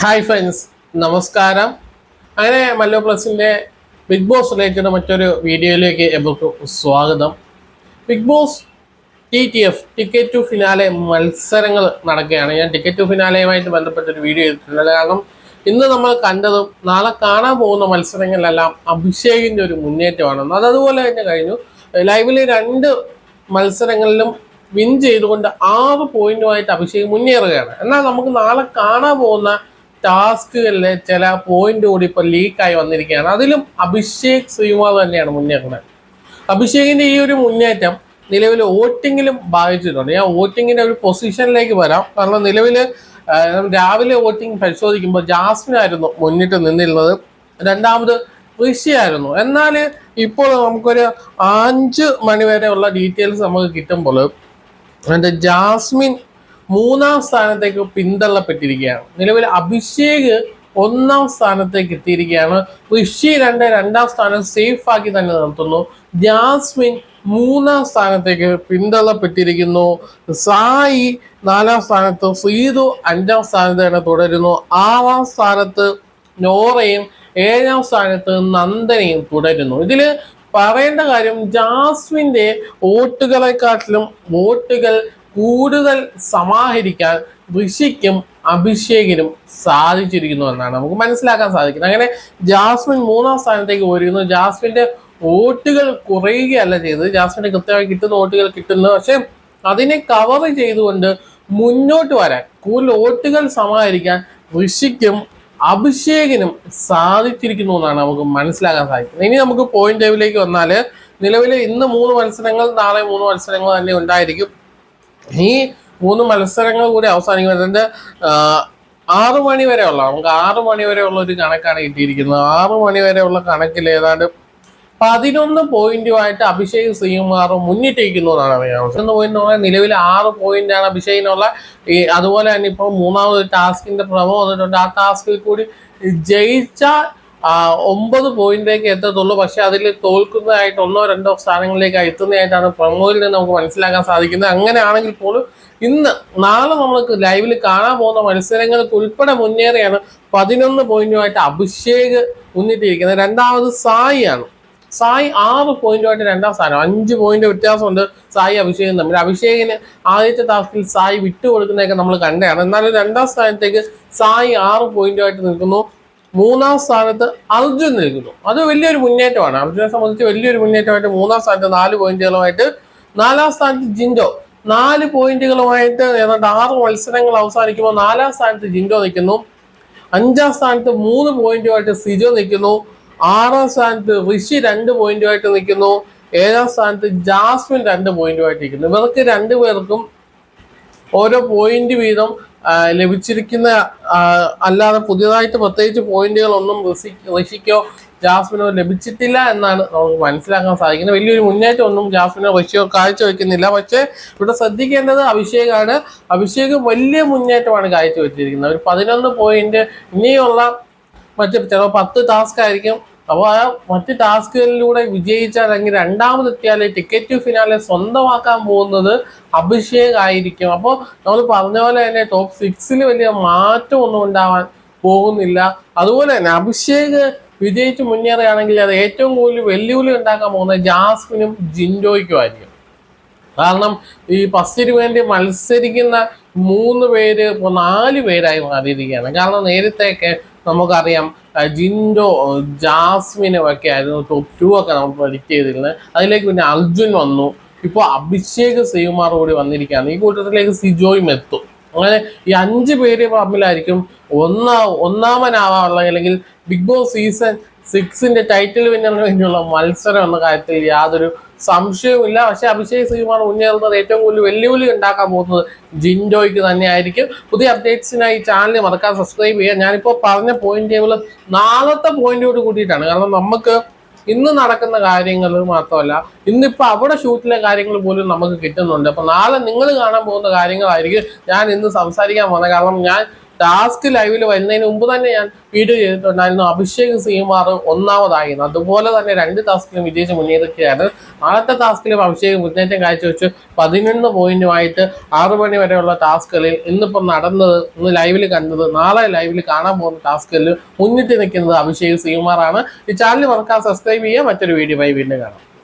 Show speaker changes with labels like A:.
A: Hi friends, നമസ്കാരം. അങ്ങനെ മല്ലോ പ്ലസിൻ്റെ ബിഗ് ബോസ് റിലേറ്റഡ് മറ്റൊരു വീഡിയോയിലേക്ക് എവർക്കും സ്വാഗതം. Big boss TTF ticket to finale മത്സരങ്ങൾ നടക്കുകയാണ്. ഞാൻ ടിക്കറ്റ് ടു ഫിനാലയുമായിട്ട് ബന്ധപ്പെട്ടൊരു വീഡിയോ ചെയ്തിട്ടുണ്ട്. കാരണം ഇന്ന് നമ്മൾ കണ്ടതും നാളെ കാണാൻ പോകുന്ന മത്സരങ്ങളിലെല്ലാം അഭിഷേകിൻ്റെ ഒരു മുന്നേറ്റമാണ്. അതുപോലെ തന്നെ കഴിഞ്ഞു. ലൈവിൽ 2 മത്സരങ്ങളിലും വിൻ ചെയ്തുകൊണ്ട് 6 പോയിന്റുമായിട്ട് അഭിഷേക് മുന്നേറുകയാണ്. എന്നാൽ നമുക്ക് നാളെ കാണാൻ പോകുന്ന ടാസ്കുകളിലെ ചില പോയിന്റ് കൂടി ഇപ്പോൾ ലീക്കായി വന്നിരിക്കുകയാണ്. അതിലും അഭിഷേക് ശ്രീകുമാർ തന്നെയാണ് മുന്നേറുന്നത്. അഭിഷേകിന്റെ ഈ ഒരു മുന്നേറ്റം നിലവിൽ വോട്ടിങ്ങിലും ബാധിച്ചിട്ടുണ്ട്. ഞാൻ വോട്ടിങ്ങിന്റെ ഒരു പൊസിഷനിലേക്ക് വരാം. കാരണം നിലവിൽ രാവിലെ വോട്ടിംഗ് പരിശോധിക്കുമ്പോൾ ജാസ്മിൻ ആയിരുന്നു മുന്നിട്ട് നിന്നിരുന്നത്, രണ്ടാമത് ഋഷിയായിരുന്നു. എന്നാൽ ഇപ്പോൾ നമുക്കൊരു 5 മണി വരെയുള്ള ഡീറ്റെയിൽസ് നമുക്ക് കിട്ടുമ്പോൾ ജാസ്മിൻ 3-ാം സ്ഥാനത്തേക്ക് പിന്തള്ളപ്പെട്ടിരിക്കുകയാണ്. നിലവിൽ അഭിഷേക് 1-ാം സ്ഥാനത്തേക്ക് എത്തിയിരിക്കുകയാണ്. ഋഷി 2-ാം സ്ഥാനം സേഫ് ആക്കി തന്നെ നിർത്തുന്നു. ജാസ്മിൻ 3-ാം സ്ഥാനത്തേക്ക് പിന്തള്ളപ്പെട്ടിരിക്കുന്നു. സായി 4-ാം സ്ഥാനത്ത്, ശ്രീതു 5-ാം സ്ഥാനത്ത് തന്നെ തുടരുന്നു. 6-ാം സ്ഥാനത്ത് നോറയും 7-ാം സ്ഥാനത്ത് നന്ദനയും തുടരുന്നു. ഇതില് പറയേണ്ട കാര്യം, ജാസ്മിന്റെ വോട്ടുകളെക്കാട്ടിലും വോട്ടുകൾ കൂടുതൽ സമാഹരിക്കാൻ ഋഷിക്കും അഭിഷേകിനും സാധിച്ചിരിക്കുന്നു എന്നാണ് നമുക്ക് മനസ്സിലാക്കാൻ സാധിക്കുന്നത്. അങ്ങനെ ജാസ്മിൻ 3-ാം സ്ഥാനത്തേക്ക് പോയിരുന്നു. ജാസ്മിന്റെ വോട്ടുകൾ കുറയുകയല്ല ചെയ്തത്, ജാസ്മിന് കൃത്യമായി കിട്ടുന്ന വോട്ടുകൾ കിട്ടുന്നു. പക്ഷെ അതിനെ കവർ ചെയ്തുകൊണ്ട് മുന്നോട്ട് വരാൻ, കൂടുതൽ വോട്ടുകൾ സമാഹരിക്കാൻ ഋഷിക്കും അഭിഷേകിനും സാധിച്ചിരിക്കുന്നു എന്നാണ് നമുക്ക് മനസ്സിലാക്കാൻ സാധിക്കുന്നത്. ഇനി നമുക്ക് പോയിന്റ് ടേബിളിലേക്ക് വന്നാൽ നിലവിൽ ഇന്ന് 3 മത്സരങ്ങൾ, നാളെ 3 മത്സരങ്ങൾ തന്നെ ഉണ്ടായിരിക്കും. ഈ 3 മത്സരങ്ങൾ കൂടി അവസാനിക്കുമ്പോൾ അതിൻ്റെ 6 മണി വരെ ഉള്ള, നമുക്ക് 6 മണി വരെ ഉള്ള ഒരു കണക്കാണ് കിട്ടിയിരിക്കുന്നത്. 6 മണി വരെ ഉള്ള കണക്കിൽ ഏതാണ്ട് 11 പോയിന്റുമായിട്ട് അഭിഷേക് ശ്രീകുമാർ മുന്നിട്ടിരിക്കുന്നു എന്നാണ് അറിയാവുന്നത്. 11 പോയിന്റ് പറഞ്ഞാൽ നിലവിൽ 6 പോയിന്റാണ് അഭിഷേകിനുള്ള. അതുപോലെ തന്നെ ഇപ്പോൾ 3ാമത് ടാസ്കിന്റെ പ്രമോ വന്നിട്ടുണ്ട്. ആ ടാസ്കിൽ കൂടി ജയിച്ചാൽ 9 പോയിന്റിലേക്ക് എത്തത്തുള്ളൂ. പക്ഷെ അതിൽ തോൽക്കുന്നതായിട്ട് 1-2 സ്ഥാനങ്ങളിലേക്ക് എത്തുന്നതായിട്ടാണ് പ്രമോയിൽ നിന്ന് നമുക്ക് മനസ്സിലാക്കാൻ സാധിക്കുന്നത്. അങ്ങനെയാണെങ്കിൽ പോലും നാളെ നമ്മൾക്ക് ലൈവിൽ കാണാൻ പോകുന്ന മത്സരങ്ങൾക്ക് ഉൾപ്പെടെ മുന്നേറിയാണ് 11 പോയിന്റുമായിട്ട് അഭിഷേക് മുന്നിട്ടിരിക്കുന്നത്. രണ്ടാമത് സായിയാണ്. സായി 6 പോയിന്റുമായിട്ട് 2-ാം സ്ഥാനം. 5 പോയിന്റ് വ്യത്യാസമുണ്ട് സായി അഭിഷേകും തമ്മിൽ. അഭിഷേകിന് ആദ്യത്തെ ടാസ്കിൽ സായി വിട്ടുകൊടുക്കുന്നതൊക്കെ നമ്മൾ കണ്ടതാണ്. എന്നാലും 2-ാം സ്ഥാനത്തേക്ക് സായി 6 പോയിന്റുമായിട്ട് നിൽക്കുന്നു. 3-ാം സ്ഥാനത്ത് അർജുൻ നിൽക്കുന്നു. അത് വലിയൊരു മുന്നേറ്റമാണ്. അർജുനെ സംബന്ധിച്ച് വലിയൊരു മുന്നേറ്റമായിട്ട് 3-ാം സ്ഥാനത്ത് 4 പോയിന്റുകളുമായിട്ട്. 4-ാം സ്ഥാനത്ത് ജിൻഡോ 4 പോയിന്റുകളുമായിട്ട് ഏതാണ്ട് 6 മത്സരങ്ങൾ അവസാനിക്കുമ്പോൾ 4-ാം സ്ഥാനത്ത് ജിൻഡോ നിൽക്കുന്നു. 5-ാം സ്ഥാനത്ത് 3 പോയിന്റുമായിട്ട് സിജോ നിൽക്കുന്നു. 6-ാം സ്ഥാനത്ത് ഋഷി 2 പോയിന്റുമായിട്ട് നിൽക്കുന്നു. 7-ാം സ്ഥാനത്ത് ജാസ്മിൻ 2 പോയിന്റുമായിട്ട് നിൽക്കുന്നു. ഇവർക്ക് 2 പേർക്കും ഓരോ പോയിന്റ് വീതം ലഭിച്ചിരിക്കുന്ന, അല്ലാതെ പുതിയതായിട്ട് പ്രത്യേകിച്ച് പോയിന്റുകളൊന്നും ഋഷിക്കോ ജാസ്മിനോ ലഭിച്ചിട്ടില്ല എന്നാണ് നമുക്ക് മനസ്സിലാക്കാൻ സാധിക്കുന്നത്. വലിയൊരു മുന്നേറ്റം ഒന്നും ജാസ്മിനോ ഋഷിയോ കാഴ്ചവെക്കുന്നില്ല. പക്ഷെ ഇവിടെ ശ്രദ്ധിക്കേണ്ടത് അഭിഷേകാണ്. അഭിഷേക് വലിയ മുന്നേറ്റമാണ് കാഴ്ചവെച്ചിരിക്കുന്നത്. ഒരു 11 പോയിന്റ്. ഇനിയുള്ള ചിലപ്പോൾ 10 ടാസ്ക് ആയിരിക്കും. അപ്പോൾ ആ മറ്റ് ടാസ്കുകളിലൂടെ വിജയിച്ചാൽ, അല്ലെങ്കിൽ രണ്ടാമതെത്തിയാൽ ടിക്കറ്റ് ഫിനാലെ സ്വന്തമാക്കാൻ പോകുന്നത് അഭിഷേക് ആയിരിക്കും. അപ്പോൾ നമ്മൾ പറഞ്ഞ പോലെ തന്നെ ടോപ്പ് 6-ൽ വലിയ മാറ്റം ഒന്നും ഉണ്ടാവാൻ പോകുന്നില്ല. അതുപോലെ തന്നെ അഭിഷേക് വിജയിച്ച് മുന്നേറുകയാണെങ്കിൽ അത് ഏറ്റവും കൂടുതൽ വെല്ലുവിളി ഉണ്ടാക്കാൻ പോകുന്നത് ജാസ്മിനും ജിൻഡോയ്ക്കും ആയിരിക്കും. കാരണം ഈ ഫസ്റ്റിന് വേണ്ടി മത്സരിക്കുന്ന 3 പേര് ഇപ്പോൾ 4 പേരായി മാറിയിരിക്കുകയാണ്. കാരണം നേരത്തെയൊക്കെ നമുക്കറിയാം ജിൻഡോ ജാസ്മിനും ഒക്കെ ആയിരുന്നു ടോപ്പ് 2 ഒക്കെ നമ്മൾ പ്രഡിക്റ്റ് ചെയ്തിരുന്നത്. അതിലേക്ക് പിന്നെ അർജുൻ വന്നു. ഇപ്പോൾ അഭിഷേക് ശ്രീകുമാർ കൂടി വന്നിരിക്കുകയാണ്. ഈ കൂട്ടത്തിലേക്ക് സിജോയും എത്തും. അങ്ങനെ ഈ 5 പേര് തമ്മിലായിരിക്കും ഒന്നാമനാവാനുള്ള, അല്ലെങ്കിൽ ബിഗ് ബോസ് സീസൺ 6-ന്റെ ടൈറ്റിൽ വിന്നറിന് വേണ്ടിയുള്ള മത്സരം എന്ന കാര്യത്തിൽ യാതൊരു സംശയവുമില്ല. പക്ഷെ അഭിഷേക് ശ്രീകുമാർ മുന്നേറുന്നത് ഏറ്റവും കൂടുതൽ വെല്ലുവിളി ഉണ്ടാക്കാൻ പോകുന്നത് ജിൻഡോയ്ക്ക് തന്നെ ആയിരിക്കും. പുതിയ അപ്ഡേറ്റ്സിനായി ചാനൽ മറക്കാൻ സബ്സ്ക്രൈബ് ചെയ്യുക. ഞാനിപ്പോൾ പറഞ്ഞ പോയിന്റ് ടേബിൾ നാളത്തെ പോയിന്റോട് കൂടിയിട്ടാണ്. കാരണം നമുക്ക് ഇന്ന് നടക്കുന്ന കാര്യങ്ങൾ മാത്രമല്ല, ഇന്നിപ്പോൾ അവിടെ ഷൂട്ടിലെ കാര്യങ്ങൾ പോലും നമുക്ക് കിട്ടുന്നുണ്ട്. അപ്പോൾ നാളെ നിങ്ങൾ കാണാൻ പോകുന്ന കാര്യങ്ങളായിരിക്കും ഞാൻ ഇന്ന് സംസാരിക്കാൻ പോകുന്നത്. കാരണം ഞാൻ ടാസ്ക് ലൈവിൽ വരുന്നതിന് മുമ്പ് തന്നെ ഞാൻ വീഡിയോ ചെയ്തിട്ടുണ്ടായിരുന്നു അഭിഷേക് ശ്രീകുമാർ ഒന്നാമതായി. അതുപോലെ തന്നെ 2 ടാസ്കിലും വിജയിച്ച് മുന്നേറുകയാണ്. ആദ്യത്തെ ടാസ്കിലും അഭിഷേക് മുന്നേറ്റം കാഴ്ചവെച്ചു 11 പോയിന്റുമായിട്ട് 6 മണി വരെയുള്ള ടാസ്കുകളിൽ ഇന്നിപ്പം നടന്നത്, ഇന്ന് ലൈവിൽ കണ്ടത്, നാളെ ലൈവിൽ കാണാൻ പോകുന്ന ടാസ്കുകളിൽ മുന്നിട്ട് നിൽക്കുന്നത് അഭിഷേക് ശ്രീകുമാറാണ്. ഈ ചാനൽ മറക്കാതെ സബ്സ്ക്രൈബ് ചെയ്യുക. മറ്റൊരു വീഡിയോ വീണ്ടും കാണാം.